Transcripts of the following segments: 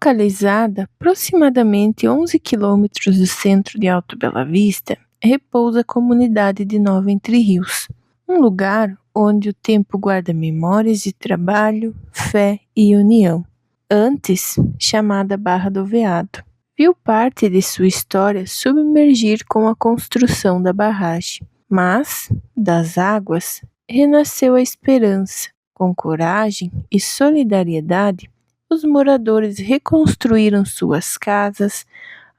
Localizada aproximadamente 11 quilômetros do centro de Alto Bela Vista, repousa a comunidade de Nova Entre Rios, um lugar onde o tempo guarda memórias de trabalho, fé e união. Antes chamada Barra do Veado, viu parte de sua história submergir com a construção da barragem, mas das águas renasceu a esperança. Com coragem e solidariedade, os moradores reconstruíram suas casas,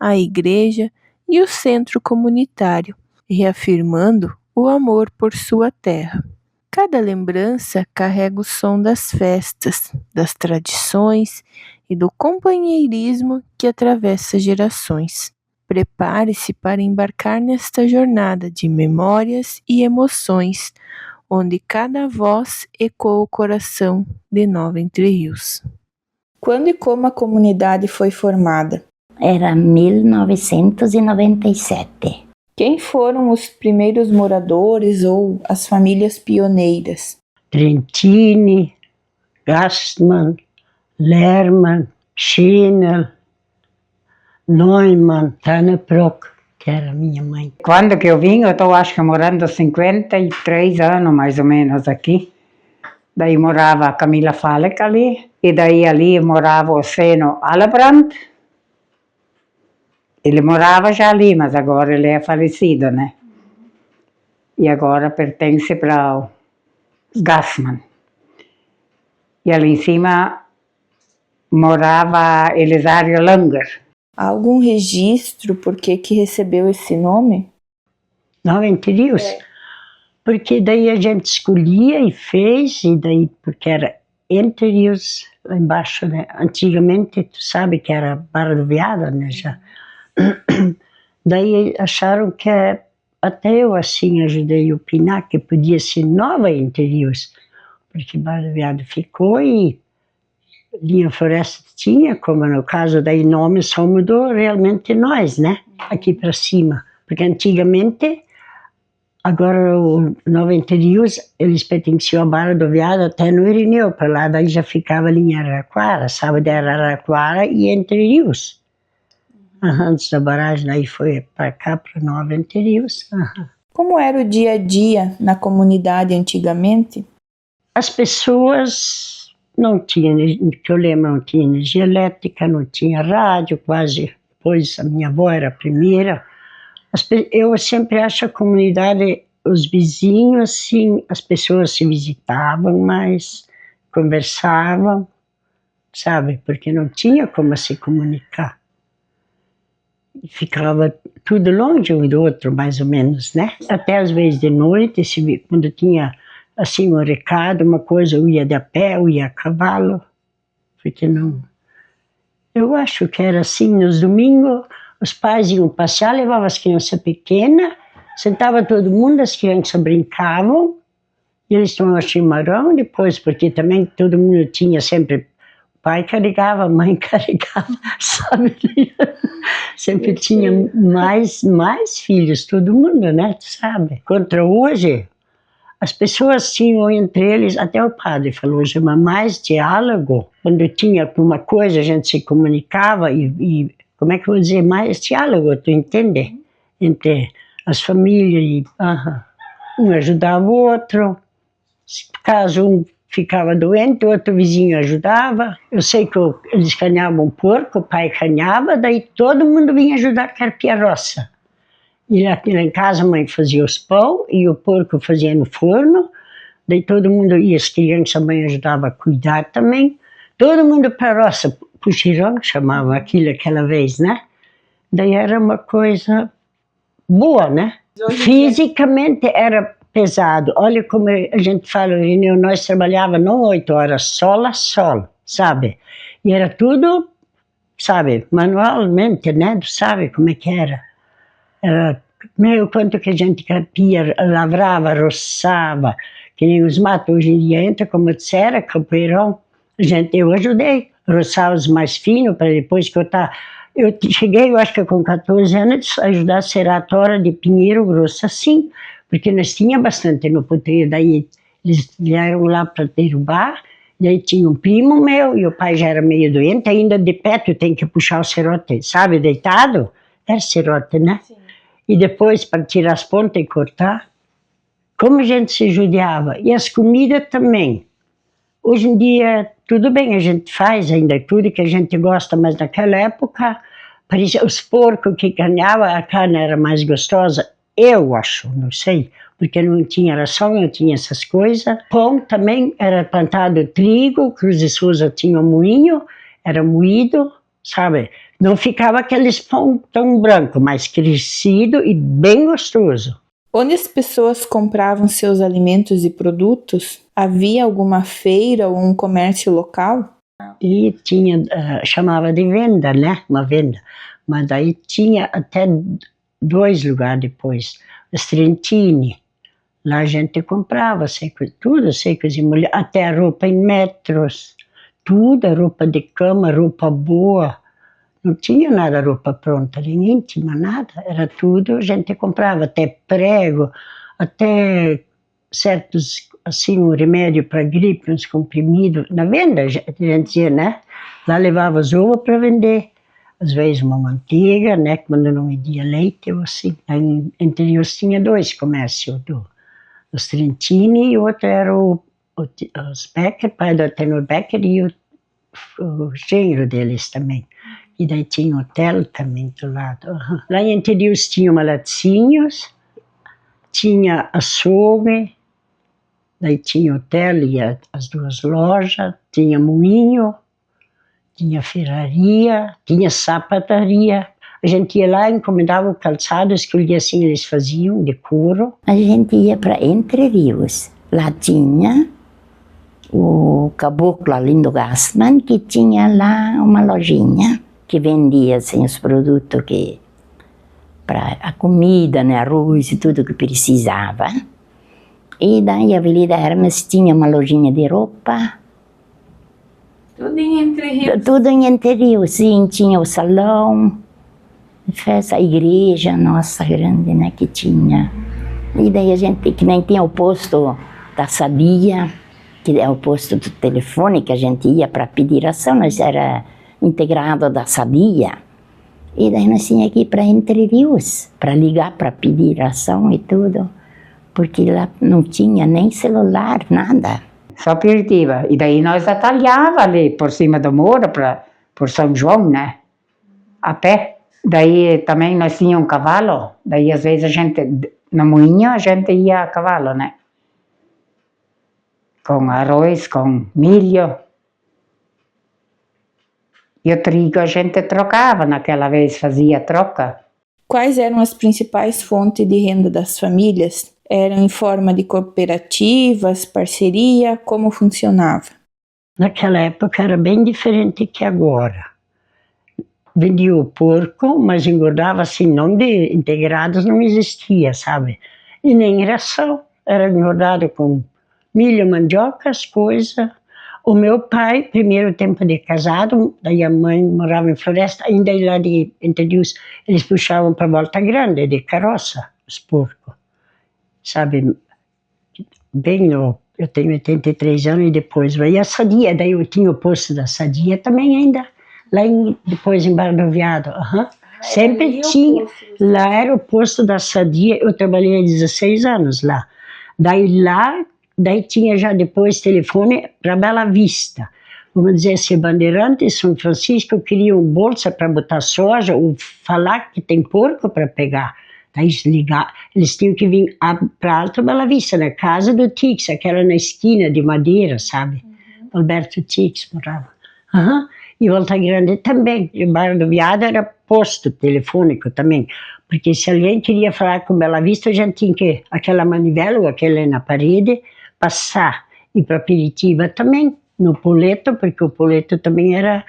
a igreja e o centro comunitário, reafirmando o amor por sua terra. Cada lembrança carrega o som das festas, das tradições e do companheirismo que atravessa gerações. Prepare-se para embarcar nesta jornada de memórias e emoções, onde cada voz ecoa o coração de Nova Entre Rios. Quando e como a comunidade foi formada? Era 1997. Quem foram os primeiros moradores ou as famílias pioneiras? Trentini, Gastmann, Lerman, Schinel, Neumann, Tannebrock, que era minha mãe. Quando que eu vim, eu estou acho que morando 53 anos mais ou menos aqui. Daí morava a Camila Falek ali, e daí ali morava o Seno Allebrand. Ele morava já ali, mas agora ele é falecido, né? E agora pertence para o Gassmann. E ali em cima morava Elisário Langer. Há algum registro por que recebeu esse nome? Nova Entre Rios? Porque daí a gente escolhia e fez, e daí, porque era Entre Rios, lá embaixo, né? Antigamente, tu sabe que era Barra do Veado, né, já. Daí acharam que, até eu assim ajudei a opinar, que podia ser Nova Entre Rios, porque Barra do Veado ficou e Linha Floresta tinha, como no caso, daí nome só mudou realmente nós, né, aqui para cima, porque antigamente, agora o Nova Entre Rios, eles pertenciam a Barra do Veado até no Irineu, para lá daí já ficava Linha Araraquara, sabe, de Araraquara e Entre Rios. Antes da barragem, daí foi para cá, para Nova Entre Rios. Como era o dia a dia na comunidade antigamente? As pessoas não tinham, que eu lembro, não tinha energia elétrica, não tinha rádio, quase. Depois a minha avó era a primeira. Eu sempre acho a comunidade, os vizinhos, assim, as pessoas se visitavam mais, conversavam, sabe? Porque não tinha como se comunicar. Ficava tudo longe um do outro, mais ou menos, né? Até às vezes de noite, quando tinha assim um recado, uma coisa, eu ia de a pé, eu ia a cavalo, porque não... Eu acho que era assim, nos domingos, os pais iam passear, levavam as crianças pequenas, sentava todo mundo, as crianças brincavam, e eles tomavam chimarrão depois, porque também todo mundo tinha sempre... O pai carregava, a mãe carregava, sabe? Sempre tinha mais filhos, todo mundo, né? Sabe? Contra hoje, as pessoas tinham entre eles, até o padre falou hoje, mas mais diálogo. Quando tinha alguma coisa, a gente se comunicava e como é que eu vou dizer, mais diálogo, tu entende? Entre as famílias, e, um ajudava o outro. Caso um ficava doente, o outro vizinho ajudava. Eu sei que eles canhavam porco, o pai canhava, daí todo mundo vinha ajudar a carpir a roça. E lá em casa a mãe fazia os pão e o porco fazia no forno. Daí todo mundo ia, as crianças, a mãe ajudava a cuidar também. Todo mundo para a roça, puxirão, chamavam aquilo aquela vez, né? Daí era uma coisa boa, né? Fisicamente era pesado. Olha como a gente fala, Irineu, nós trabalhava não 8 horas, sol a sol, sabe? E era tudo, sabe, manualmente, né? Tu sabe como é que era? Era meio quanto que a gente carpia, lavrava, roçava, que nem os matos hoje em dia entra, como disseram, campeirão. Eu ajudei, roçar os mais finos, para depois que eu cheguei, eu acho que com 14 anos, a ajudar a serar a tora de pinheiro grosso assim, porque nós tinha bastante no poteiro, daí eles vieram lá para derrubar, Daí tinha um primo meu, e o pai já era meio doente, ainda de pé tu tem que puxar o serrote, sabe, deitado? Era serrote, né? Sim. E depois para tirar as pontas e cortar. Como a gente se judiava. E as comidas também. Hoje em dia, tudo bem, a gente faz ainda tudo que a gente gosta, mas naquela época, parecia os porcos que ganhavam, a carne era mais gostosa. Eu acho, não sei, porque não tinha ração, não tinha essas coisas. Pão também era plantado trigo, Cruz de Souza tinha um moinho, era moído, sabe? Não ficava aqueles pão tão branco, mas crescido e bem gostoso. Onde as pessoas compravam seus alimentos e produtos, havia alguma feira ou um comércio local? E tinha, chamava de venda, né? Uma venda. Mas daí tinha até 2 lugares depois. Os Trentini. Lá a gente comprava tudo, secos e molhados, até a roupa em metros. Tudo, roupa de cama, roupa boa. Não tinha nada roupa pronta, ninguém tinha nada. Era tudo, a gente comprava, até prego, até certos, assim, um remédio para gripe, uns comprimidos. Na venda, a gente dizia, né? Lá levava as uvas para vender. Às vezes uma manteiga, né? Quando não media leite ou assim. Aí, entre os tinha 2 comércios, os Trentini e o outro era os Becker, pai do Tenor Becker e o genro deles também. E daí tinha hotel também do lado. Lá em Entre Rios tinha Malatinhos, tinha açougue, daí tinha hotel e as 2 lojas, tinha moinho, tinha ferraria, tinha sapataria. A gente ia lá, encomendava o calçado, escolhia assim, eles faziam de couro. A gente ia para Entre Rios. Lá tinha o caboclo Alindo Gassman, que tinha lá uma lojinha que vendia assim, os produtos para a comida, né, arroz e tudo que precisava. E daí a Avenida Hermes tinha uma lojinha de roupa. Tudo em Entre Rios? Tudo em Entre Rios, sim. Tinha o salão de festa, a igreja, nossa, grande, né, que tinha. E daí a gente, que nem tinha o posto da Sadia, que é o posto do telefone que a gente ia para pedir ração, nós era integrado da Sadia. E daí nós tínhamos que ir para Entre Rios, para ligar para pedir ração e tudo, porque lá não tinha nem celular, nada. Só Piritiba. E daí nós atalhava ali por cima do muro, por São João, né? A pé. Daí também nós tínhamos um cavalo, daí às vezes a gente, no moinho, a gente ia a cavalo, né? Com arroz, com milho. E o trigo a gente trocava, naquela vez fazia troca. Quais eram as principais fontes de renda das famílias? Eram em forma de cooperativas, parceria? Como funcionava? Naquela época era bem diferente que agora. Vendia o porco, mas engordava assim, não de integrados, não existia, sabe? E nem ração, era engordado com milho, mandioca, as coisas. O meu pai, primeiro tempo de casado, daí a mãe morava em Floresta, ainda lá de Entre Rios, eles puxavam para Volta Grande, de carroça, os porcos. Sabe, bem novo. Eu tenho 83 anos e depois veio a Sadia, daí eu tinha o posto da Sadia também ainda, lá depois em Bardoviado. Sempre tinha, lá era o posto da Sadia, eu trabalhei 16 anos lá. Daí tinha já depois telefone para Bela Vista. Vamos dizer assim, Bandeirantes, São Francisco, queriam bolsa para botar soja, ou falar que tem porco para pegar. Daí eles tinham que vir para Alto Bela Vista, na casa do Tix, aquela na esquina de madeira, sabe? Alberto Tix morava. E Volta Grande também. E o Bairro do Viado era posto telefônico também. Porque se alguém queria falar com Bela Vista, a gente tinha que, aquela manivela ou aquela na parede, passar. E para Piritiba também, no Poleto, porque o Poleto também era,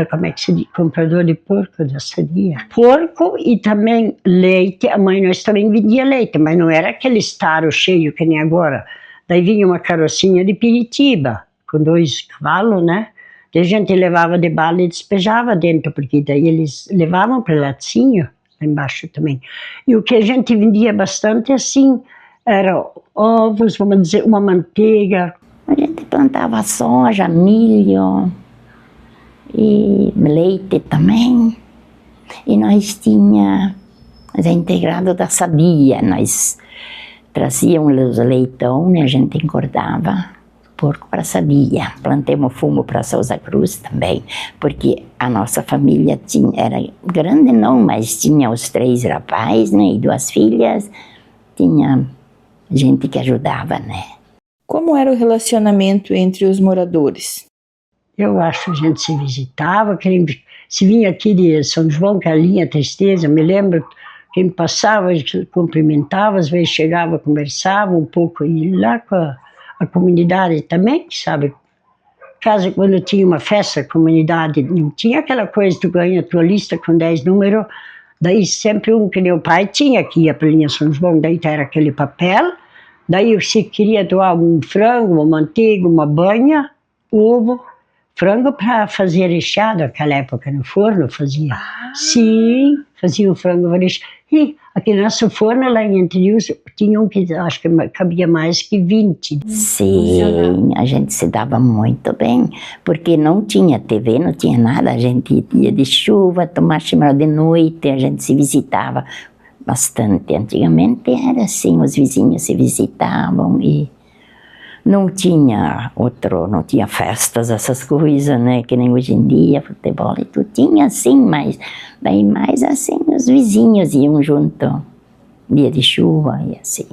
como é que se diz, comprador de porco da Sadia. Porco e também leite, a mãe nós também vendia leite, mas não era aquele estaro cheio que nem agora. Daí vinha uma carrocinha de Piritiba, com 2 cavalos, né? Daí a gente levava de bala e despejava dentro, porque daí eles levavam para latinho, lá embaixo também. E o que a gente vendia bastante assim, era ovos, vamos dizer, uma manteiga. A gente plantava soja, milho e leite também. E nós tinha integrado da sadia, nós trazíamos os leitão, né, a gente engordava porco para sadia. Plantamos fumo para Sousa Cruz também, porque a nossa família era grande não, mas tinha os 3 rapazes, né, e 2 filhas, tinha gente que ajudava, né. Como era o relacionamento entre os moradores? Eu acho que a gente se visitava, se vinha aqui de São João, que é a linha Tristeza, me lembro, quem passava, a gente cumprimentava, às vezes chegava, conversava um pouco, e lá com a comunidade também, sabe? Caso quando tinha uma festa, a comunidade, não tinha aquela coisa, tu ganha a tua lista com 10 números, daí sempre um que meu pai tinha, que ia para a linha São João, daí era aquele papel, daí se queria doar um frango, uma manteiga, uma banha, ovo, frango para fazer recheado, naquela época no forno fazia. Sim, fazia o frango recheado. E aqui no nosso forno lá em Entre Rios tinha um que acho que cabia mais que 20. Sim, a gente se dava muito bem, porque não tinha TV, não tinha nada, a gente ia de chuva, tomar chimarrão de noite, a gente se visitava bastante. Antigamente era assim, os vizinhos se visitavam e não tinha não tinha festas, essas coisas, né, que nem hoje em dia, futebol e tudo. Tinha sim, mas daí mais assim, os vizinhos iam junto, dia de chuva e assim,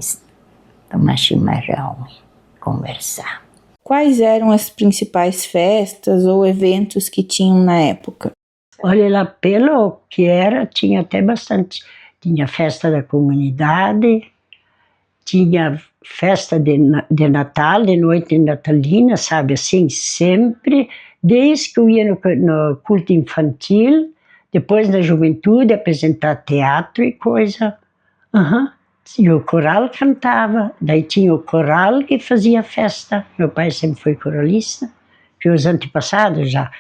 tomar chimarrão, conversar. Quais eram as principais festas ou eventos que tinham na época? Olha lá, pelo que era, tinha até bastante. Tinha festa da comunidade, tinha festa de Natal, de noite natalina, sabe, assim, sempre, desde que eu ia no culto infantil, depois na juventude, apresentar teatro e coisa. E o coral cantava, daí tinha o coral que fazia festa, meu pai sempre foi coralista, que os antepassados já.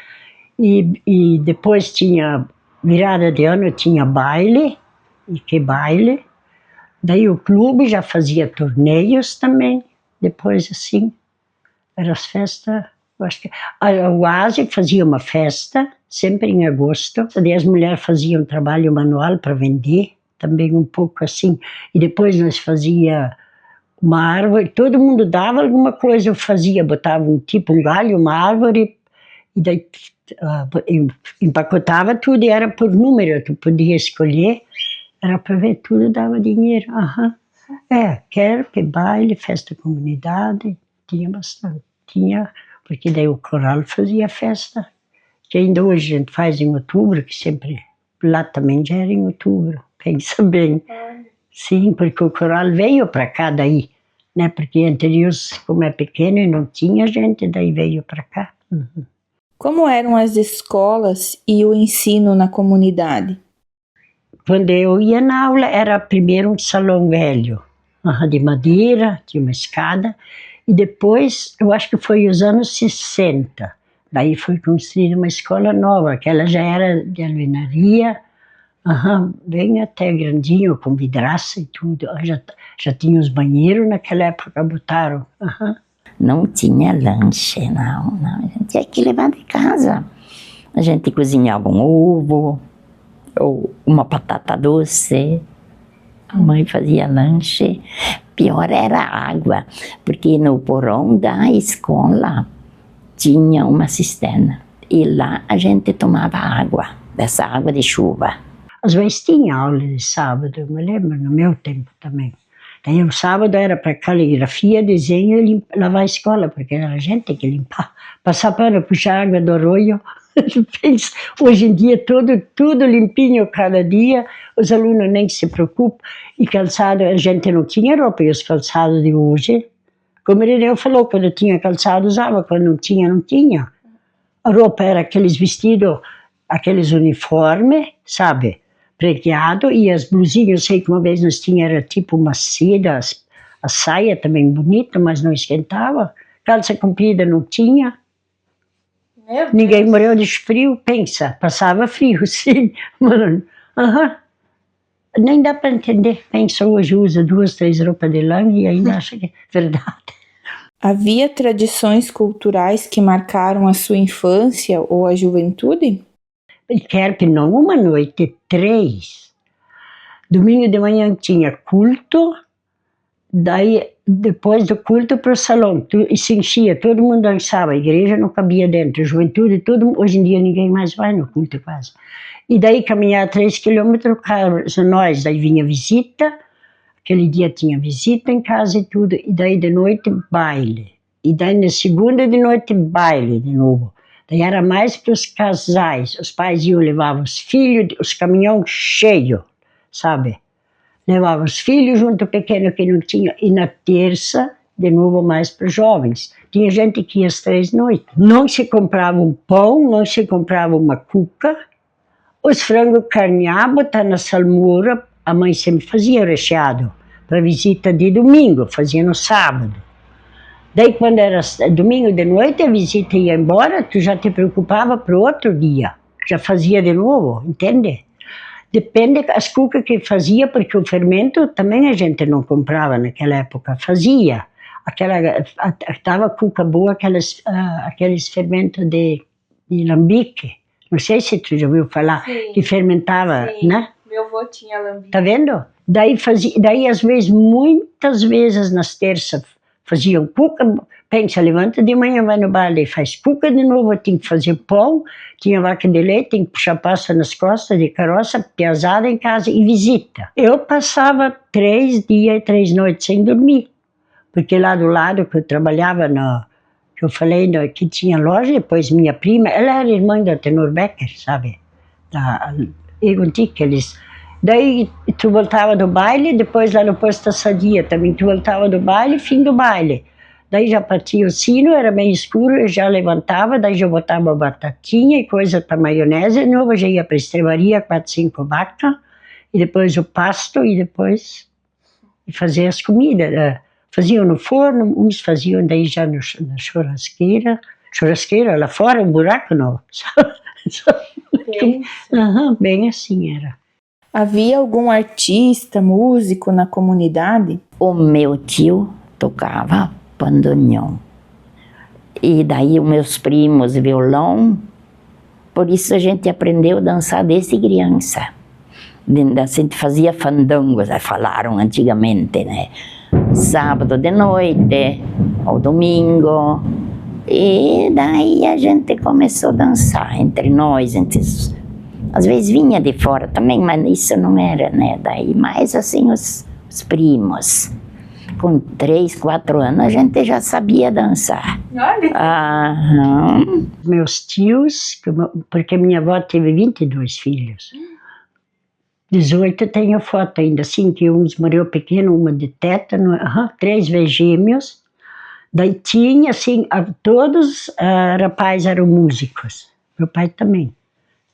E depois tinha, virada de ano, tinha baile, e que baile. Daí o clube já fazia torneios também, depois assim, eram as festas, eu acho que a UASE fazia uma festa, sempre em agosto, daí as mulheres faziam trabalho manual para vender, também um pouco assim, e depois nós fazia uma árvore, todo mundo dava alguma coisa, eu fazia, botava um galho, uma árvore, e daí empacotava tudo e era por número, tu podia escolher. Era para ver tudo, dava dinheiro. Quero que baile, festa comunidade, tinha bastante. Tinha, porque daí o coral fazia festa, que ainda hoje a gente faz em outubro, que sempre, lá também já era em outubro, pensa bem. Sim, porque o coral veio para cá daí, né? Porque Entre Rios, como é pequeno e não tinha gente, daí veio para cá. Como eram as escolas e o ensino na comunidade? Quando eu ia na aula, era primeiro um salão velho, de madeira, tinha uma escada, e depois, eu acho que foi os anos 60, daí foi construída uma escola nova, que ela já era de alvenaria, bem até grandinho, com vidraça e tudo, já tinha os banheiros naquela época, botaram. Não tinha lanche, não, a gente tinha que levar de casa. A gente cozinhava um ovo, ou uma batata doce, a mãe fazia lanche. Pior era a água, porque no porão da escola tinha uma cisterna, e lá a gente tomava água, dessa água de chuva. Às vezes tinha aula de sábado, eu me lembro, no meu tempo também. Daí o sábado era para caligrafia, desenho e lavar a escola, porque era a gente que limpava. Passar pano, puxar água do arroio. Hoje em dia tudo limpinho cada dia, os alunos nem se preocupam. E calçado, a gente não tinha roupa, e os calçados de hoje, como o Irineu falou, quando tinha calçado usava, quando não tinha, não tinha. A roupa era aqueles vestidos, aqueles uniformes, sabe, pregueado, e as blusinhas, eu sei que uma vez nós tínhamos, era tipo uma seda, a saia também bonita, mas não esquentava, calça comprida não tinha. Ninguém morreu de frio, pensa, passava frio, sim, mano. Nem dá para entender, pensa, hoje usa 2, 3 roupas de lã e ainda acha que é verdade. Havia tradições culturais que marcaram a sua infância ou a juventude? Quer que não, uma noite, 3. Domingo de manhã tinha culto, daí depois do culto para o salão, e se enchia, todo mundo dançava, a igreja não cabia dentro, a juventude, tudo, hoje em dia ninguém mais vai no culto quase. E daí caminhar 3 quilômetros, nós, daí vinha visita, aquele dia tinha visita em casa e tudo, e daí de noite baile, e daí na segunda de noite baile de novo. Daí era mais para os casais, os pais iam levar os filhos, os caminhões cheios, sabe? Levavam os filhos junto, pequeno que não tinha, e na terça, de novo mais para os jovens. Tinha gente que ia às 3 noites. Não se comprava um pão, não se comprava uma cuca, os frangos carneados, botar na salmoura, a mãe sempre fazia recheado, para visita de domingo, fazia no sábado. Daí quando era domingo de noite, a visita ia embora, tu já te preocupava para o outro dia, já fazia de novo, entende? Depende das cucas que fazia, porque o fermento também a gente não comprava naquela época, fazia. Estava cuca boa, aqueles fermentos de lambique, não sei se tu já ouviu falar, sim, que fermentava, sim, né? Meu avô tinha lambique. Tá vendo? Daí às vezes, muitas vezes nas terças, faziam cuca, pensa, levanta de manhã, vai no baile, faz cuca de novo, tinha que fazer pão, tinha vaca de leite, tem que puxar passa nas costas de carroça, pesada em casa e visita. Eu passava 3 dias e 3 noites sem dormir, porque lá do lado que eu trabalhava, que eu falei que tinha loja, depois minha prima, ela era irmã da Tenor Becker, sabe? Da Egon Tickles. Daí tu voltava do baile, depois lá no posto da Sadia também, tu voltava do baile, fim do baile. Daí já partia o sino, era meio escuro, eu já levantava, daí já botava batatinha e coisa para maionese, de novo já ia para a estrebaria, 4, 5 vacas, e depois o pasto, e depois fazia as comidas. Faziam no forno, uns faziam daí já na churrasqueira lá fora, um buraco não. Bem assim era. Havia algum artista, músico na comunidade? O meu tio tocava bandoneon. E daí os meus primos violão. Por isso a gente aprendeu a dançar desde criança. A gente fazia fandangos, falaram antigamente, né? Sábado de noite, ou domingo. E daí a gente começou a dançar entre nós, às vezes vinha de fora também, mas isso não era, né? Daí mais assim os primos. Com 3, 4 anos a gente já sabia dançar. Olha! Meus tios, porque minha avó teve 22 filhos. 18 tenho foto ainda, assim, que uns morreu pequeno, uma de tétano, 3 vezes gêmeos. Daí tinha, assim, todos rapazes eram músicos. Meu pai também.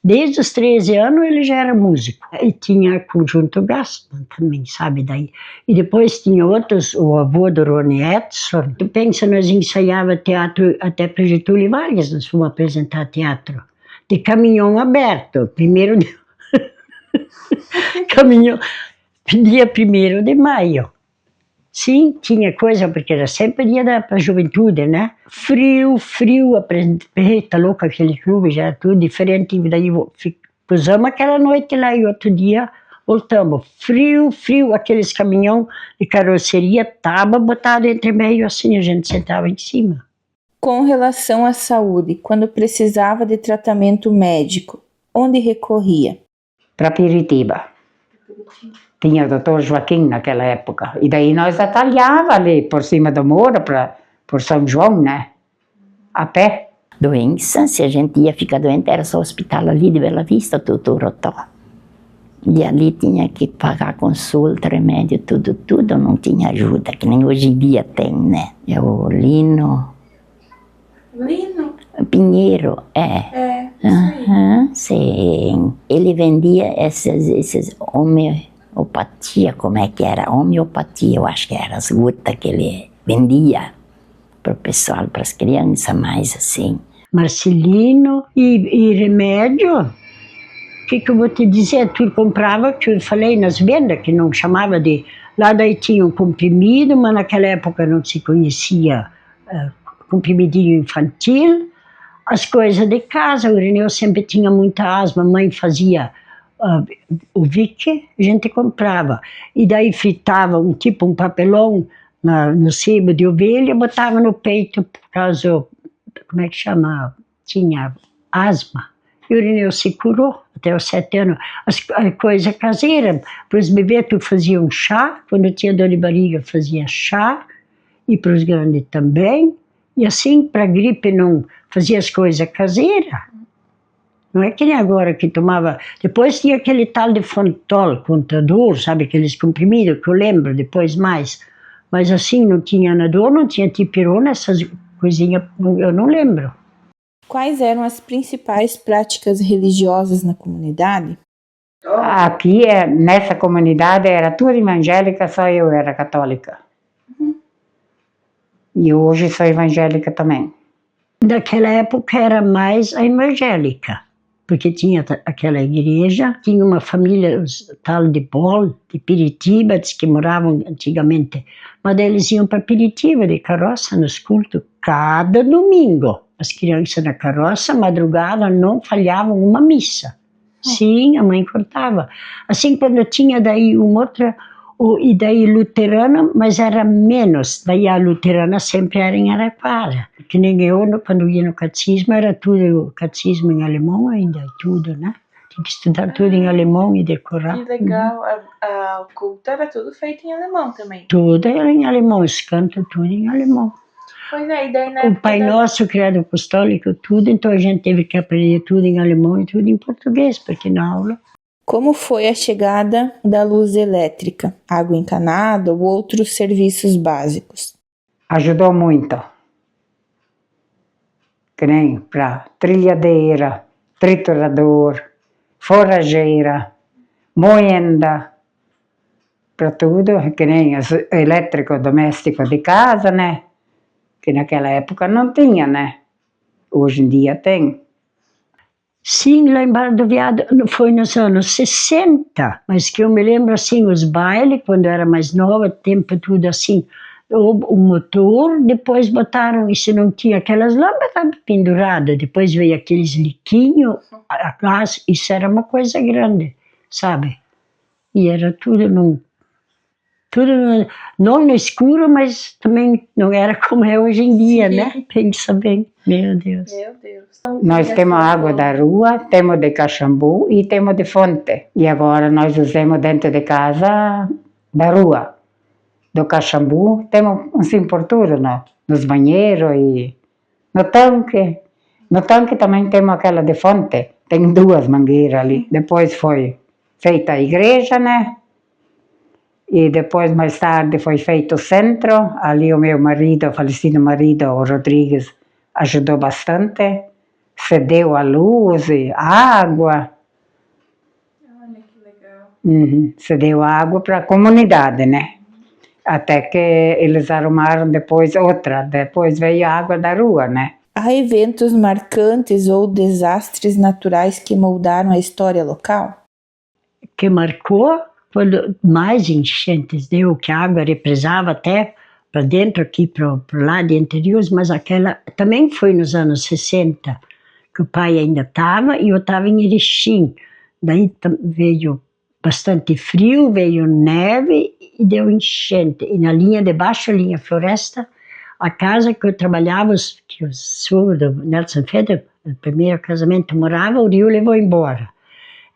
Desde os 13 anos ele já era músico. E tinha conjunto Gassman também, sabe, daí. E depois tinha outros, o avô do Rony Edson. Tu pensa, nós ensaiava teatro até para Getúlio Vargas, nós fomos apresentar teatro. De caminhão aberto, caminhão, dia 1º de maio. Sim, tinha coisa, porque era sempre dia para a juventude, né? Frio, eita louca, aquele clube já era tudo diferente. Daí pusamos aquela noite lá e outro dia voltamos. Frio, aqueles caminhão de carroceria, tábua botado entre meio, assim a gente sentava em cima. Com relação à saúde, quando precisava de tratamento médico, onde recorria? Para Piritiba. Tinha o doutor Joaquim naquela época. E daí nós atalhava ali por cima do muro, por São João, né? A pé. Doença, se a gente ia ficar doente, era só o hospital ali de Bela Vista, Tuturotó. E ali tinha que pagar consulta, remédio, tudo, não tinha ajuda, que nem hoje em dia tem, né? É o Lino. Pinheiro, é. Sim. Ele vendia esses homeopatia, como é que era? Homeopatia, eu acho que era as gotas que ele vendia para o pessoal, para as crianças, mais assim. Marcelino e remédio, o que eu vou te dizer? Tu comprava, que eu falei nas vendas, que não chamava de... Lá daí tinha um comprimido, mas naquela época não se conhecia comprimidinho infantil, as coisas de casa. O Irineu sempre tinha muita asma, a mãe fazia o Vick, a gente comprava. E daí fritava um papelão no sebo de ovelha, botava no peito por causa, como é que chama? Tinha asma. E o Irineu se curou até os 7 anos. A coisa caseira, para os bebês tu fazia um chá, quando tinha dor de barriga fazia chá, e para os grandes também. E assim, para a gripe não fazia as coisas caseiras. Não é que nem agora que tomava. Depois tinha aquele tal de Fontol, contador, sabe, aqueles comprimidos que eu lembro depois mais. Mas assim, não tinha Anador, não tinha Tipirona, essas coisinhas eu não lembro. Quais eram as principais práticas religiosas na comunidade? Aqui, nessa comunidade, era tudo evangélica, só eu era católica. E hoje sou evangélica também. Naquela época era mais a evangélica, porque tinha aquela igreja, tinha uma família tal de Bol, de Piritiba, que moravam antigamente, mas eles iam para Piritiba de carroça nos cultos, cada domingo. As crianças na carroça, madrugada, não falhavam uma missa. Sim, a mãe contava. Assim, quando tinha daí uma outra, e daí luterana, mas era menos. Daí a luterana sempre era em Araraquara. Que nem eu, quando ia no catecismo, era tudo catecismo em alemão ainda, tudo, né? Tinha que estudar tudo em alemão e decorar. Que legal, o culto era tudo feito em alemão também. Tudo era em alemão, os cantos tudo em alemão. Pois é, e daí na O Pai Nosso, Credo Apostólico, tudo, então a gente teve que aprender tudo em alemão e tudo em português, porque na aula... Como foi a chegada da luz elétrica, água encanada ou outros serviços básicos? Ajudou muito. Que nem para trilhadeira, triturador, forrageira, moenda, para tudo, que nem elétrico doméstico de casa, né? Que naquela época não tinha, né? Hoje em dia tem. Sim, lá em Barra do Veado foi nos anos 60, mas que eu me lembro assim, os bailes, quando eu era mais nova, tempo tudo assim, o motor, depois botaram, e se não tinha aquelas lâmpadas penduradas, depois veio aqueles liquinhos, a gás, isso era uma coisa grande, sabe? E era tudo não no escuro, mas também não era como é hoje em dia, né? Pensa bem, meu Deus. Meu Deus. Nós temos água da rua, temos de Caxambu e temos de fonte. E agora nós usamos dentro de casa da rua. Do Caxambu, temos assim por tudo, né? Nos banheiros e no tanque. No tanque também temos aquela de fonte. Tem 2 mangueiras ali. Depois foi feita a igreja, né? E depois, mais tarde, foi feito o centro. Ali o meu marido, o falecido marido, o Rodrigues, ajudou bastante. Cedeu a luz e a água. Olha que legal. Cedeu a água para a comunidade, né? Até que eles arrumaram depois outra. Depois veio a água da rua, né? Há eventos marcantes ou desastres naturais que moldaram a história local? Que marcou quando mais enchentes deu, que a água represava até para dentro aqui, para o lado de interiores, mas aquela também foi nos anos 60, que o pai ainda estava e eu estava em Erechim. Daí veio bastante frio, veio neve e deu enchente. E na linha de baixo, a linha floresta, a casa que eu trabalhava, que o sogro do Nelson Feder, no primeiro casamento, morava, o rio levou embora.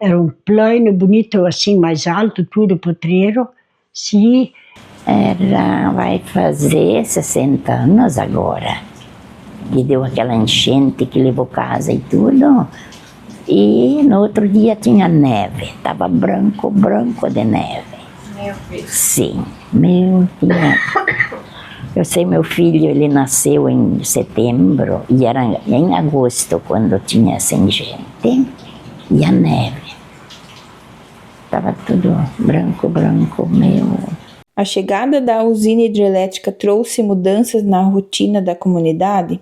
Era um plano bonito, assim, mais alto, tudo potreiro. Sim. Vai fazer 60 anos agora. Que deu aquela enchente que levou casa e tudo. E no outro dia tinha neve. Estava branco, branco de neve. Meu Deus. Sim, eu sei, meu filho, ele nasceu em setembro e era em agosto quando tinha essa enchente. E a neve. Estava tudo branco, branco, A chegada da usina hidrelétrica trouxe mudanças na rotina da comunidade?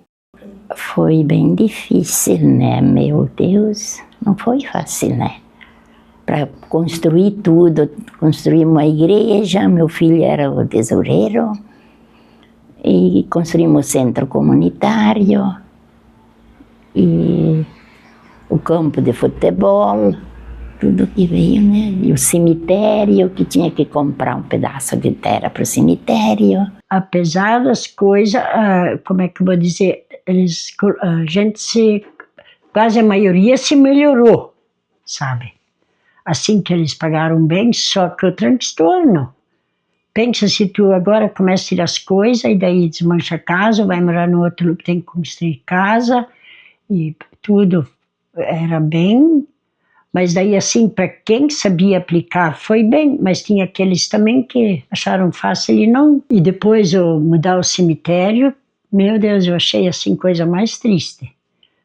Foi bem difícil, né? Meu Deus, não foi fácil, né? Para construir tudo, construir uma igreja, meu filho era o tesoureiro, e construímos centro comunitário, e o campo de futebol, tudo que veio, né? E o cemitério, que tinha que comprar um pedaço de terra para o cemitério. Apesar das coisas, como é que eu vou dizer, a gente quase a maioria se melhorou, sabe? Assim que eles pagaram bem, só que o transtorno. Pensa se tu agora começa a tirar as coisas, e daí desmancha a casa, vai morar no outro lugar que tem que construir casa, e tudo era bem, mas daí assim, para quem sabia aplicar foi bem, mas tinha aqueles também que acharam fácil e não. E depois eu mudar o cemitério, meu Deus, eu achei assim coisa mais triste.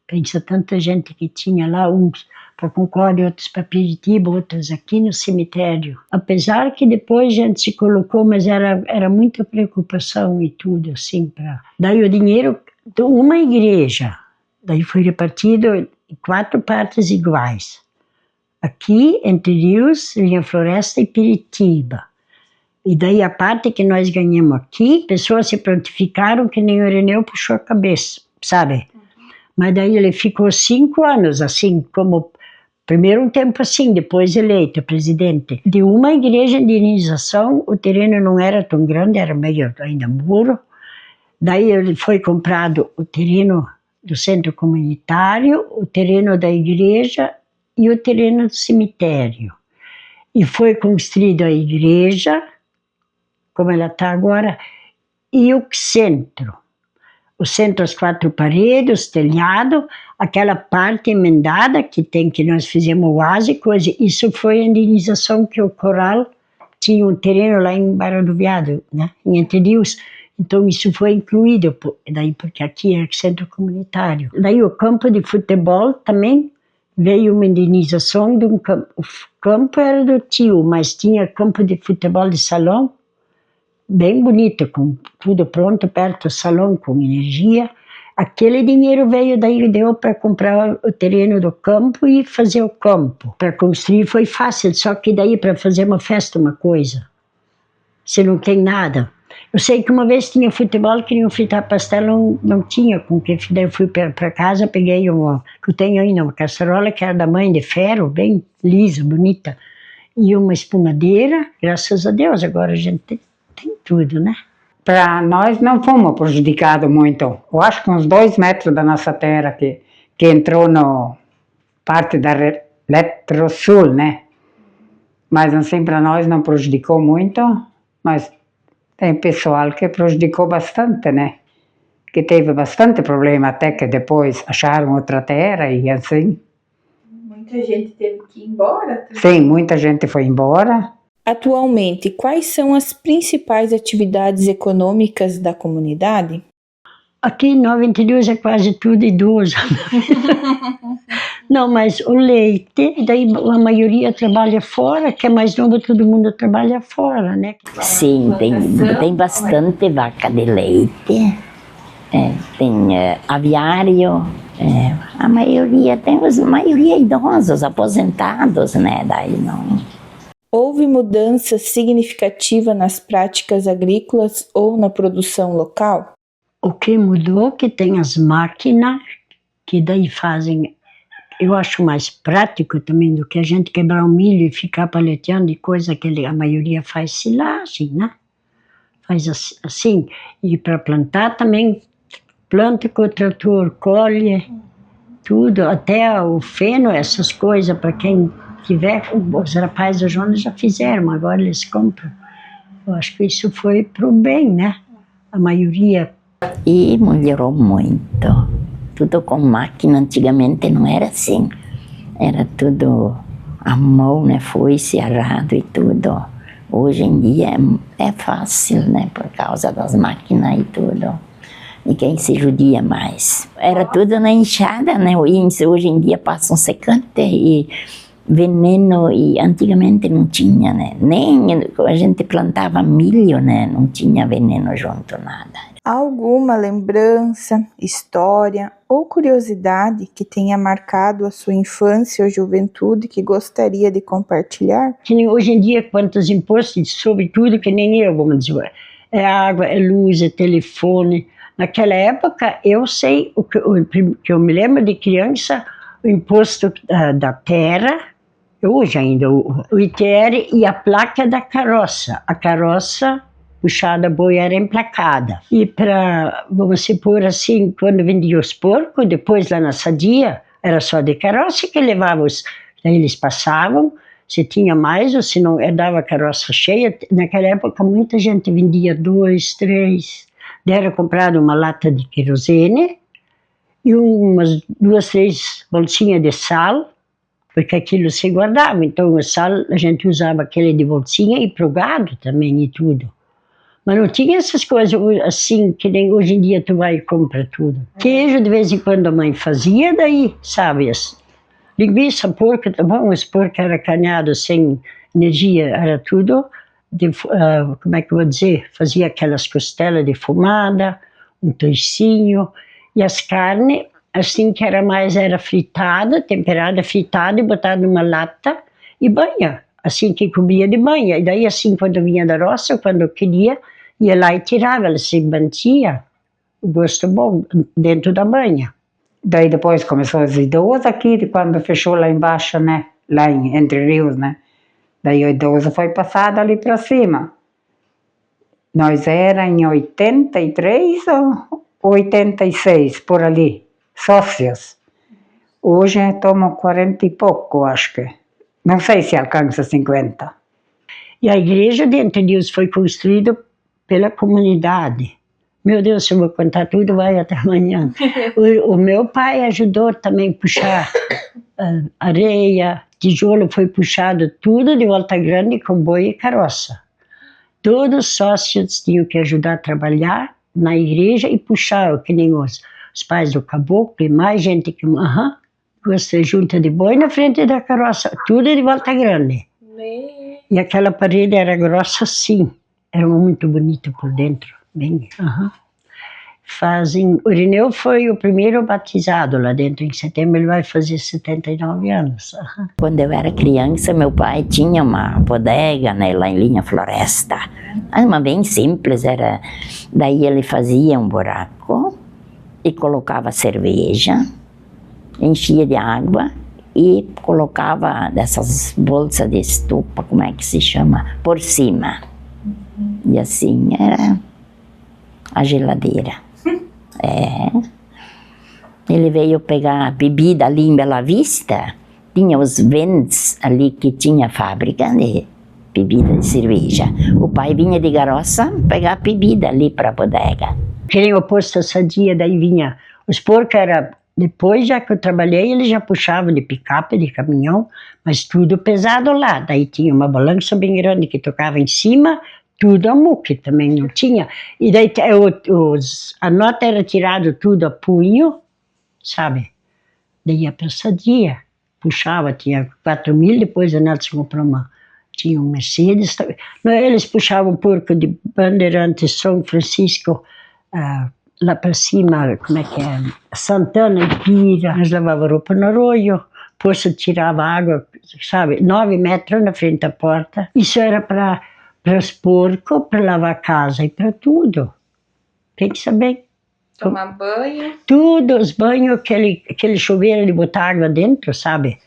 Pensa tanta gente que tinha lá, uns para Concórdia, outros para Piritiba, outros aqui no cemitério. Apesar que depois a gente se colocou, mas era muita preocupação e tudo assim. Daí o dinheiro de uma igreja, daí foi repartido em 4 partes iguais. Aqui, Entre Rios, Linha Floresta e Piritiba. E daí a parte que nós ganhamos aqui, pessoas se prontificaram que nem o Ireneu puxou a cabeça, sabe? Mas daí ele ficou 5 anos, assim, como primeiro um tempo assim, depois eleito presidente. De uma igreja de indenização, o terreno não era tão grande, era meio ainda muro. Daí ele foi comprado o terreno do centro comunitário, o terreno da igreja e o terreno do cemitério. E foi construída a igreja, como ela está agora, e o centro. O centro, as 4 paredes, o telhado, aquela parte emendada que nós fizemos oásis, coisa. Isso foi a indenização que o Coral tinha um terreno lá em Barra do Veado, né, em Entre Rios. Então isso foi incluído, daí, porque aqui é centro comunitário. Daí o campo de futebol também veio uma indenização de um campo. O campo era do tio, mas tinha campo de futebol de salão, bem bonito, com tudo pronto, perto do salão, com energia. Aquele dinheiro veio, daí deu para comprar o terreno do campo e fazer o campo. Para construir foi fácil, só que daí para fazer uma festa, uma coisa, você não tem nada. Eu sei que uma vez tinha futebol, queriam fritar pastel, não tinha com que. Daí eu fui para casa, peguei que eu tenho ainda, uma caçarola que era da mãe de ferro, bem lisa, bonita, e uma espumadeira, graças a Deus, agora a gente tem tudo, né? Para nós não fomos prejudicados muito. Eu acho que uns 2 metros da nossa terra que entrou na parte da Eletrosul, né? Mas assim, para nós não prejudicou muito, mas tem pessoal que prejudicou bastante, né? Que teve bastante problema, até que depois acharam outra terra e assim. Muita gente teve que ir embora? Sim, muita gente foi embora. Atualmente, quais são as principais atividades econômicas da comunidade? Aqui em Nova Entre Rios é quase tudo idoso. Não, mas o leite, daí a maioria trabalha fora, que é mais novo, todo mundo trabalha fora, né? Sim, tem bastante vaca de leite, tem aviário, a maioria, maioria idosos, aposentados, né? Daí não. Houve mudança significativa nas práticas agrícolas ou na produção local? O que mudou que tem as máquinas, que daí fazem, eu acho mais prático também do que a gente quebrar o milho e ficar paleteando e coisa que a maioria faz silagem, né? Faz assim, e para plantar também, planta com o trator, colhe, tudo, até o feno, essas coisas, para quem tiver, os rapazes da Jonas já fizeram, agora eles compram. Eu acho que isso foi pro bem, né? A maioria. E melhorou muito. Tudo com máquina, antigamente não era assim. Era tudo à mão, né? Foice, arado e tudo. Hoje em dia é fácil, né? Por causa das máquinas e tudo. Ninguém se judia mais. Era tudo na enxada, né? Hoje em dia passa um secante e veneno, e antigamente não tinha, né? Nem a gente plantava milho, né? Não tinha veneno junto, nada. Alguma lembrança, história ou curiosidade que tenha marcado a sua infância ou juventude que gostaria de compartilhar? Que nem hoje em dia, quantos impostos sobre tudo, que nem eu, vamos dizer. É água, é luz, é telefone. Naquela época, eu sei, o que eu me lembro de criança, o imposto da terra, hoje ainda, o ITR e a placa da carroça. A carroça puxada, a boi era emplacada. E para, vamos supor assim, quando vendia os porcos, depois lá na sadia, era só de carroça que levava os... Daí eles passavam, se tinha mais ou se não, dava a carroça cheia. Naquela época muita gente vendia 2, 3. Era comprado uma lata de querosene e umas 2, 3 bolsinhas de sal, porque aquilo se guardava. Então o sal a gente usava aquele de bolsinha e pro gado também e tudo. Mas não tinha essas coisas assim, que nem hoje em dia tu vai e compra tudo. Queijo de vez em quando a mãe fazia, daí, sabe, linguiça, porco, tá bom, os porcos era canhado sem energia, era tudo, como é que eu vou dizer, fazia aquelas costelas defumada, um toicinho, e as carnes, assim que era mais, era fritada, temperada, fritada e botada numa lata e banha, assim que comia de banha. E daí assim, quando eu vinha da roça, quando eu queria, ia lá e tirava, ela se mantinha, o gosto bom, dentro da banha. Daí depois começou os idosos aqui, de quando fechou lá embaixo, né? Lá em Entre Rios, né? Daí o idoso foi passado ali para cima. Nós era em 83 ou 86, por ali, sócios. Hoje tomam 40 e pouco, acho que. Não sei se alcança 50. E a igreja de Entre Rios foi construída pela comunidade. Meu Deus, se eu vou contar tudo, vai até amanhã. O meu pai ajudou também a puxar areia, tijolo, foi puxado tudo de Volta Grande com boi e carroça. Todos os sócios tinham que ajudar a trabalhar na igreja e puxar, que nem os pais do caboclo e mais gente que... Você junta de boi na frente da carroça, tudo de Volta Grande. E aquela parede era grossa assim, era muito bonita por dentro. Bem, O Irineu foi o primeiro batizado lá dentro. Em setembro ele vai fazer 79 anos. Quando eu era criança, meu pai tinha uma bodega, né, lá em Linha Floresta. Uma bem simples, era... Daí ele fazia um buraco e colocava cerveja, enchia de água e colocava dessas bolsas de estufa, como é que se chama, por cima. E assim era a geladeira. Ele veio pegar bebida ali em Bela Vista, tinha os Vents ali que tinha fábrica de bebida de cerveja. O pai vinha de Garoça pegar bebida ali para a bodega. Que nem o posto sadia, daí vinha, os porcos era, depois já que eu trabalhei, eles já puxavam de picape, de caminhão, mas tudo pesado lá. Daí tinha uma balança bem grande que tocava em cima, tudo a muque também não tinha. E daí a nota era tirado tudo a punho, sabe? Daí ia para sadia, puxava, tinha 4.000, depois a Nelson comprou tinha um Mercedes. Eles puxavam porco de Bandeirantes, São Francisco, lá para cima, como é que é? Santana e Pira. Nós lavava roupa no arroio, poço tirava água, sabe? 9 metros na frente da porta. Isso era para os porcos, para lavar a casa e para tudo. Tem que saber. Tomar banho. Tudo, os banhos, aquele chuveiro de botar água dentro, sabe?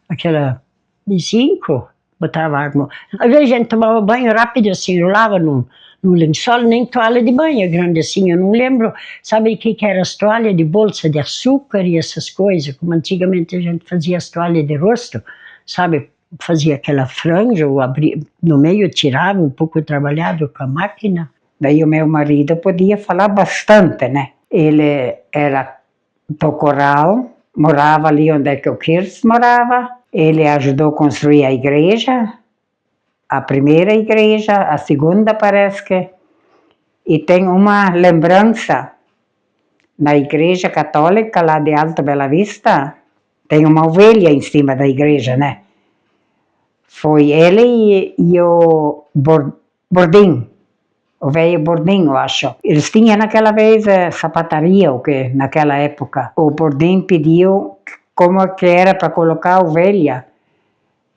Aquela de 5, botava água. Às vezes a gente tomava banho rápido assim, rolava num lençol, nem toalha de banho grande assim, eu não lembro. Sabe o que era as toalhas de bolsa de açúcar e essas coisas? Como antigamente a gente fazia as toalhas de rosto, sabe? Fazia aquela franja, ou abria, no meio tirava um pouco trabalhado com a máquina. Daí o meu marido podia falar bastante, né? Ele era do Corral, morava ali onde é que o Kirst morava. Ele ajudou a construir a igreja, a primeira igreja, a segunda parece que. E tem uma lembrança na igreja católica lá de Alto Bela Vista, tem uma ovelha em cima da igreja, né? Foi ele e o Bordim, o velho Bordim, eu acho. Eles tinham naquela vez sapataria, o que naquela época. O Bordim pediu como que era para colocar a ovelha.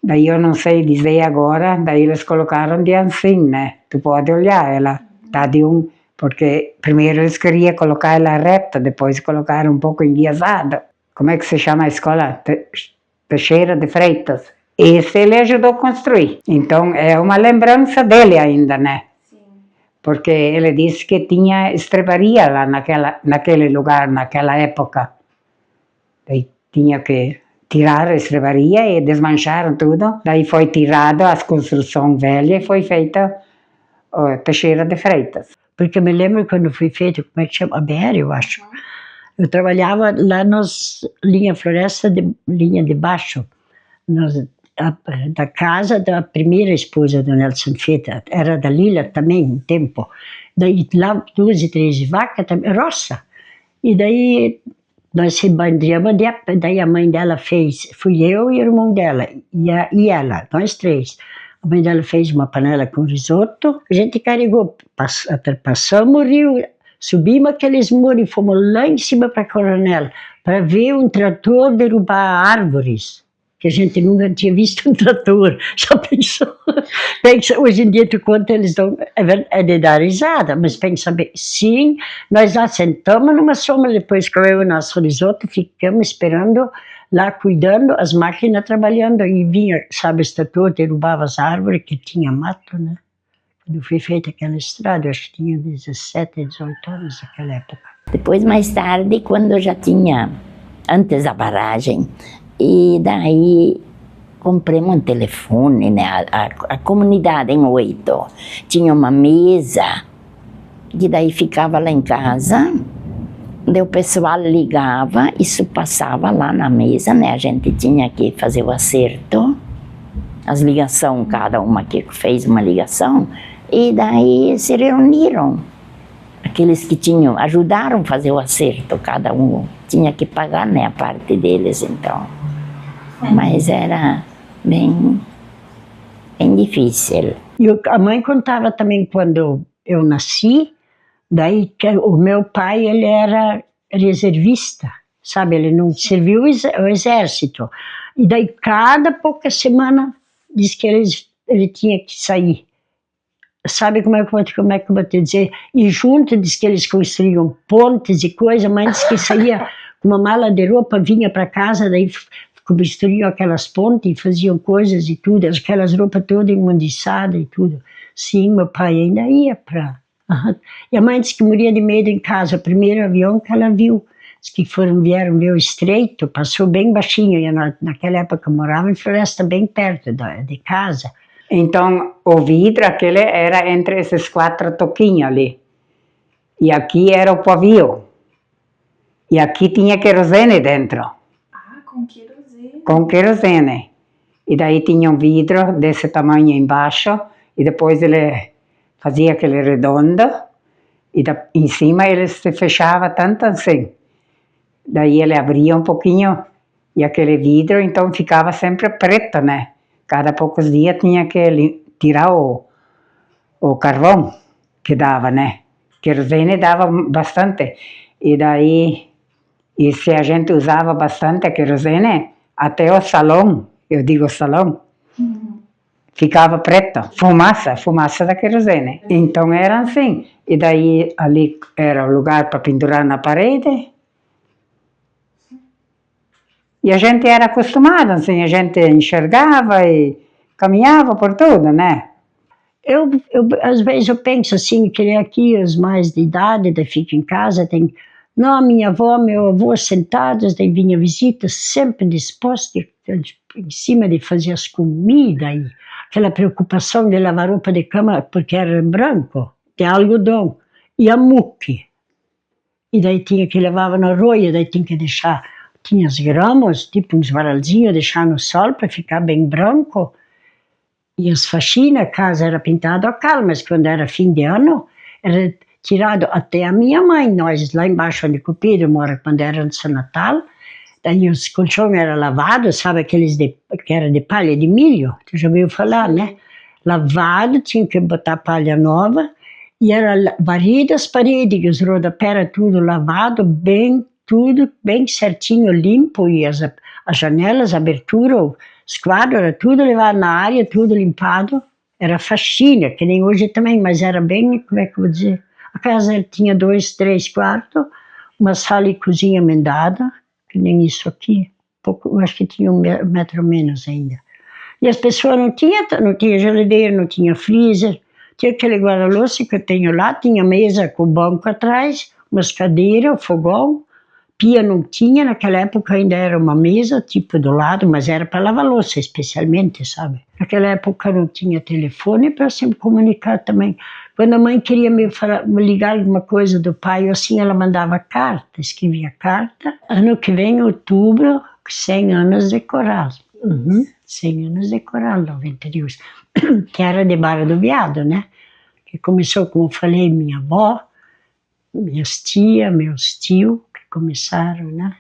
Daí eu não sei dizer agora, daí eles colocaram de assim, né? Tu pode olhar, ela metade porque primeiro eles queriam colocar ela reta, depois colocaram um pouco enviesada. Como é que se chama a escola? Teixeira de Freitas. Esse ele ajudou a construir. Então é uma lembrança dele ainda, né? Sim. Porque ele disse que tinha estrebaria lá naquele lugar, naquela época. Daí tinha que tirar a estrebaria e desmancharam tudo. Daí foi tirada a construção velha e foi feita a Teixeira de Freitas. Porque eu me lembro quando foi feito, como é que chama? A BR, eu acho. Eu trabalhava lá nas linha floresta, linha de baixo, da casa da primeira esposa do Nelson Feta, era da Lila também, um tempo. Daí lá 2 e 3 vacas, roça. E daí nós se bandíamos, daí a mãe dela fez, fui eu e o irmão dela, e ela, nós 3. A mãe dela fez uma panela com risoto, a gente carregou, passamos o rio, subimos aqueles muros e fomos lá em cima para Coronel, para ver um trator derrubar árvores, que a gente nunca tinha visto um trator. Já pensou? Pensa, hoje em dia tu conta, eles dão, é de dar risada, mas pensa bem, sim, nós lá sentamos numa sombra, depois comemos o nosso risoto, ficamos esperando lá cuidando, as máquinas trabalhando, e vinha, sabe, esse trator derrubava as árvores, que tinha mato, né? Quando foi feita aquela estrada, eu acho que tinha 17, 18 anos naquela época. Depois, mais tarde, quando já tinha, antes da barragem, e daí compramos um telefone, né? A comunidade em Oito tinha uma mesa, e daí ficava lá em casa. Daí o pessoal ligava, isso passava lá na mesa, né? A gente tinha que fazer o acerto, as ligações, cada uma que fez uma ligação, e daí se reuniram. Aqueles que tinham, ajudaram a fazer o acerto, cada um tinha que pagar, né, a parte deles, então. Mas era bem difícil. E a mãe contava também quando eu nasci, daí o meu pai, ele era reservista, sabe, ele não serviu o exército. E daí cada pouca semana diz que ele tinha que sair. Sabe como é que eu vou te dizer? E junto diz que eles construíam pontes e coisa, mas diz que saía com uma mala de roupa, vinha para casa, daí construíam aquelas pontes e faziam coisas e tudo, aquelas roupas todas imundiçadas e tudo. Sim, meu pai ainda ia para... E a mãe disse que morria de medo em casa. O primeiro avião que ela viu, disse que vieram ver o estreito, passou bem baixinho, e naquela época eu morava em Floresta, bem perto de casa. Então, o vidro, aquele era entre esses 4 toquinhos ali. E aqui era o pavio. E aqui tinha querosene dentro. Ah, com querosene. Com querosene. E daí tinha um vidro desse tamanho embaixo, e depois ele fazia aquele redondo, e em cima ele se fechava tanto assim. Daí ele abria um pouquinho, e aquele vidro então ficava sempre preto, né? Cada poucos dias tinha que tirar o carvão que dava, né? Querosene dava bastante. E daí, e se a gente usava bastante a querosene, até o salão, eu digo salão, ficava preto, fumaça da querosene. Então era assim. E daí ali era o lugar para pendurar na parede. E a gente era acostumado, assim, a gente enxergava e caminhava por tudo, né? Às vezes eu penso assim, que aqui os mais de idade, ficam em casa, tem... Não, minha avó, meu avô sentados, daí vinha visita, sempre disposto, em cima de fazer as comidas, e aquela preocupação de lavar roupa de cama, porque era branco, de algodão, e a muque. E daí tinha que levar na roia, daí tinha que deixar, tinha as gramas, tipo uns varalzinhos, deixar no sol para ficar bem branco. E as faxinas, a casa era pintada a cal, mas quando era fim de ano, era tirado até a minha mãe, nós lá embaixo onde o Pedro mora, quando era no São Natal, daí os colchões eram lavados, sabe aqueles que era de palha de milho, tu já ouviu falar, né? Lavado, tinha que botar palha nova, e era varrido as paredes, os rodapés era tudo lavado, tudo bem certinho, limpo, e as janelas, a abertura, os quadros, era tudo levado na área, tudo limpado. Era faxina, que nem hoje também, mas era bem, como é que eu vou dizer? A casa tinha 2, 3 quartos, uma sala e cozinha emendada, que nem isso aqui. Pouco, eu acho que tinha 1 metro menos ainda. E as pessoas não tinha geladeira, não tinha freezer, tinha aquele guarda-louça que eu tenho lá, tinha mesa com banco atrás, umas cadeiras, fogão, pia não tinha, naquela época ainda era uma mesa, tipo do lado, mas era para lavar louça especialmente, sabe? Naquela época não tinha telefone para se comunicar também. Quando a mãe queria me ligar alguma coisa do pai, assim, ela mandava carta, escrevia carta. Ano que vem, outubro, 100 anos de coral. 100 anos de coral, 92. Que era de Barra do Veado, né? Que começou, como eu falei, minha avó, minhas tias, meus tios, que começaram, né?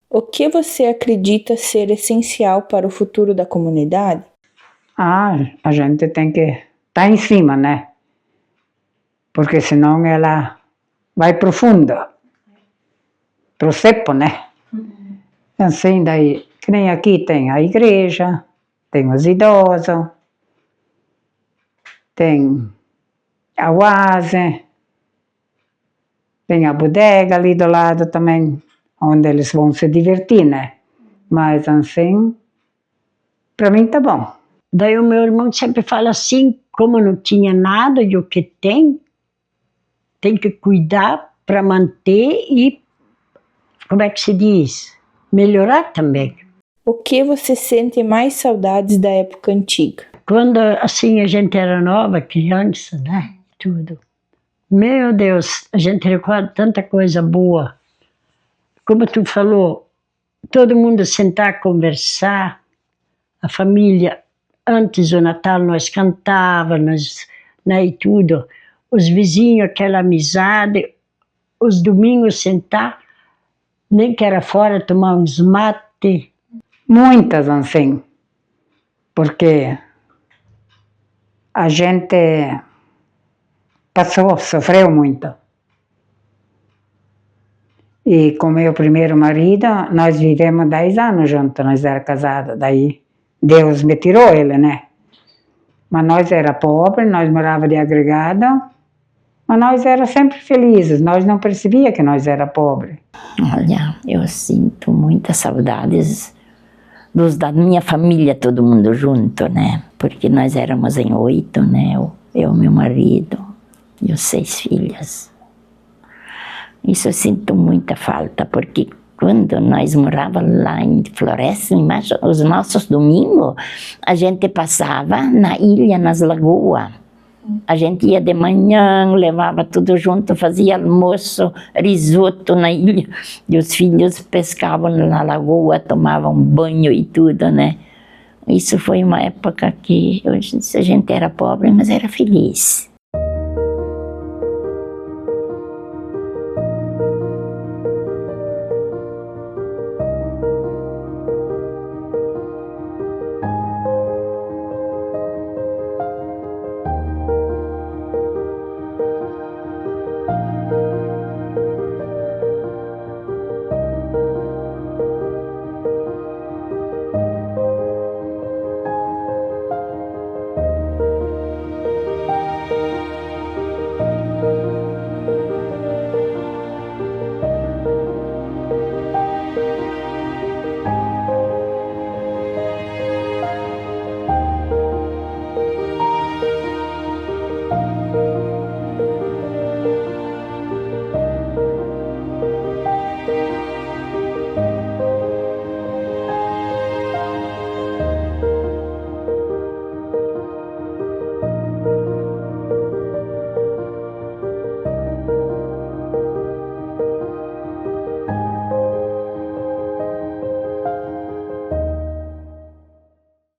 O que você acredita ser essencial para o futuro da comunidade? A gente tem que estar em cima, né? Porque senão ela vai profunda, pro cepo, né? Assim, daí, que nem aqui tem a igreja, tem os idosos, tem a oase, tem a bodega ali do lado também, onde eles vão se divertir, né? Mas assim, para mim tá bom. Daí o meu irmão sempre fala assim, como não tinha nada e o que tem que cuidar para manter e, como é que se diz, melhorar também. O que você sente mais saudades da época antiga? Quando assim a gente era nova, criança, né, tudo. Meu Deus, a gente recorda tanta coisa boa. Como tu falou, todo mundo sentar, conversar, a família, antes do Natal nós cantávamos, né, e tudo. Os vizinhos, aquela amizade, os domingos sentar, nem que era fora, tomar uns mate. Muitas assim, porque a gente sofreu muito. E com meu primeiro marido, nós vivemos 10 anos juntos, nós era casados, daí Deus me tirou ele, né? Mas nós era pobre, nós morava de agregado, mas nós era sempre felizes, nós não percebia que nós era pobre. Olha, eu sinto muitas saudades da minha família, todo mundo junto, né? Porque nós éramos em 8, né? Eu, meu marido e os 6 filhas. Isso eu sinto muita falta, porque quando nós morávamos lá em Floresta, os nossos domingos, a gente passava na ilha, nas lagoas. A gente ia de manhã, levava tudo junto, fazia almoço, risoto na ilha. E os filhos pescavam na lagoa, tomavam banho e tudo, né? Isso foi uma época que a gente era pobre, mas era feliz.